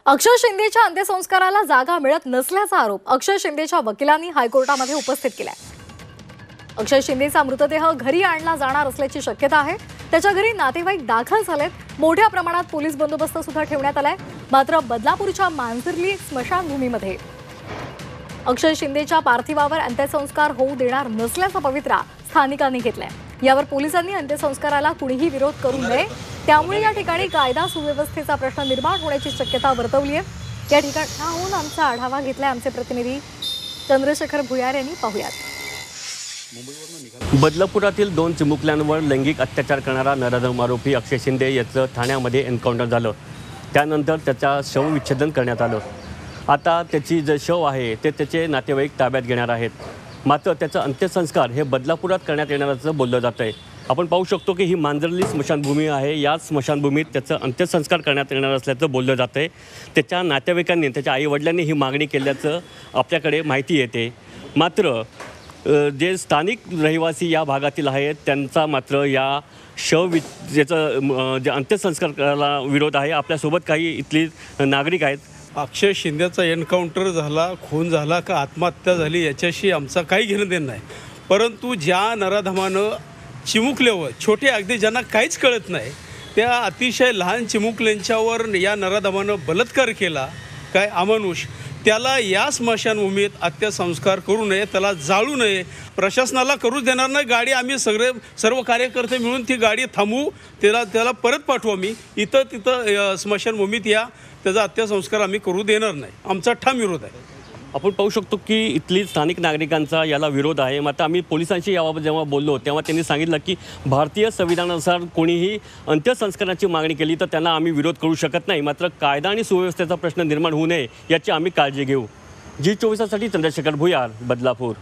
अक्षय शिंदेच्या अंत्यसंस्काराला जागा मिळत नसल्याचा आरोप अक्षय शिंदेच्या वकिलांनी हायकोर्टामध्ये उपस्थित केलाय। अक्षय शिंदेचा मृतदेह घरी आणला जाणार असल्याची शक्यता आहे। त्याच्या घरी नातेवाईक दाखल झालेत। मोठ्या प्रमाणात पोलीस बंदोबस्त सुद्धा ठेवण्यात आलाय। मात्र बदलापूरच्या मांजर्ली स्मशानभूमीमध्ये अक्षय शिंदेच्या पार्थिवावर अंत्यसंस्कार होऊ देणार नसल्याचा पवित्रा स्थानिकांनी घेतलाय। यावर पोलिसांनी अंत्यसंस्काराला कुणीही विरोध करू नये, त्यामुळे या ठिकाणी कायदा सुव्यवस्थेचा प्रश्न निर्माण होण्याची शक्यता वर्तवली आहे। या ठिकाणाहून आमचा आढावा घेतलाय आमचे प्रतिनिधी चंद्रशेखर भुयार यांनी। पाहूयात। बदलापुरातील 2 चिमुकल्यांवर लैंगिक अत्याचार करणारा नराधम आरोपी अक्षय शिंदे याचं ठाण्यामध्ये एन्काउंटर झालं। त्यानंतर त्याचा शवविच्छेदन करण्यात आलं। आता त्याची जे शव आहे ते त्याचे नातेवाईक ताब्यात घेणार आहेत। मात्र त्याचा अंत्यसंस्कार हे बदलापुरात करण्यात येणार असं बोललं जात आहे। आपण पाहू शकतो की ही मांजर्ली स्मशानभूमी आहे। या स्मशानभूमीत त्याचं अंत्यसंस्कार करण्यात येणार असल्याचं बोललं जात आहे। त्याच्या नातेवाईकांनी त्याच्या आईवडिलांनी ही मागणी केल्याचं आपल्याकडे माहिती येते। मात्र जे स्थानिक रहिवासी या भागातील आहेत त्यांचा मात्र या याचं जे अंत्यसंस्कार करायला विरोध आहे। आपल्यासोबत काही इथली नागरिक आहेत। अक्षय शिंदेचा एन्काउंटर झाला, खून झाला का आत्महत्या झाली याच्याशी आमचा काही घेणं देणं नाही। परंतु ज्या नराधमानं चिमुकल्यावर छोटे अगदी ज्यांना काहीच कळत नाही त्या अतिशय लहान चिमुकल्यांच्यावर या नराधमानं बलात्कार केला, काय अमानुष, त्याला या स्मशानभूमीत अंत्यसंस्कार करू नये, त्याला जाळू नये, प्रशासनाला करूच देणार नाही। गाडी आम्ही सर्व कार्यकर्ते मिळून ती गाडी थांबवू, त्याला परत पाठवू। आम्ही तिथं स्मशानभूमीत त्याचा अंत्यसंस्कार आम्ही करू देणार नाही। आमचा ठाम विरोध आहे। आपण पाहू शकतो की इथली स्थानिक नागरिकांचा याला विरोध आहे। मात्र आम्ही पोलिसांशी याबाबत जेव्हा बोललो तेव्हा त्यांनी सांगितलं की भारतीय संविधानानुसार कोणीही अंत्यसंस्काराची मागणी केली तर त्यांना आम्ही विरोध करू शकत नाही। मात्र कायदा आणि सुव्यवस्थेचा प्रश्न निर्माण होऊ नये याची आम्ही काळजी घेऊ। जी 24 साठी चंद्रशेखर भुयार, बदलापूर।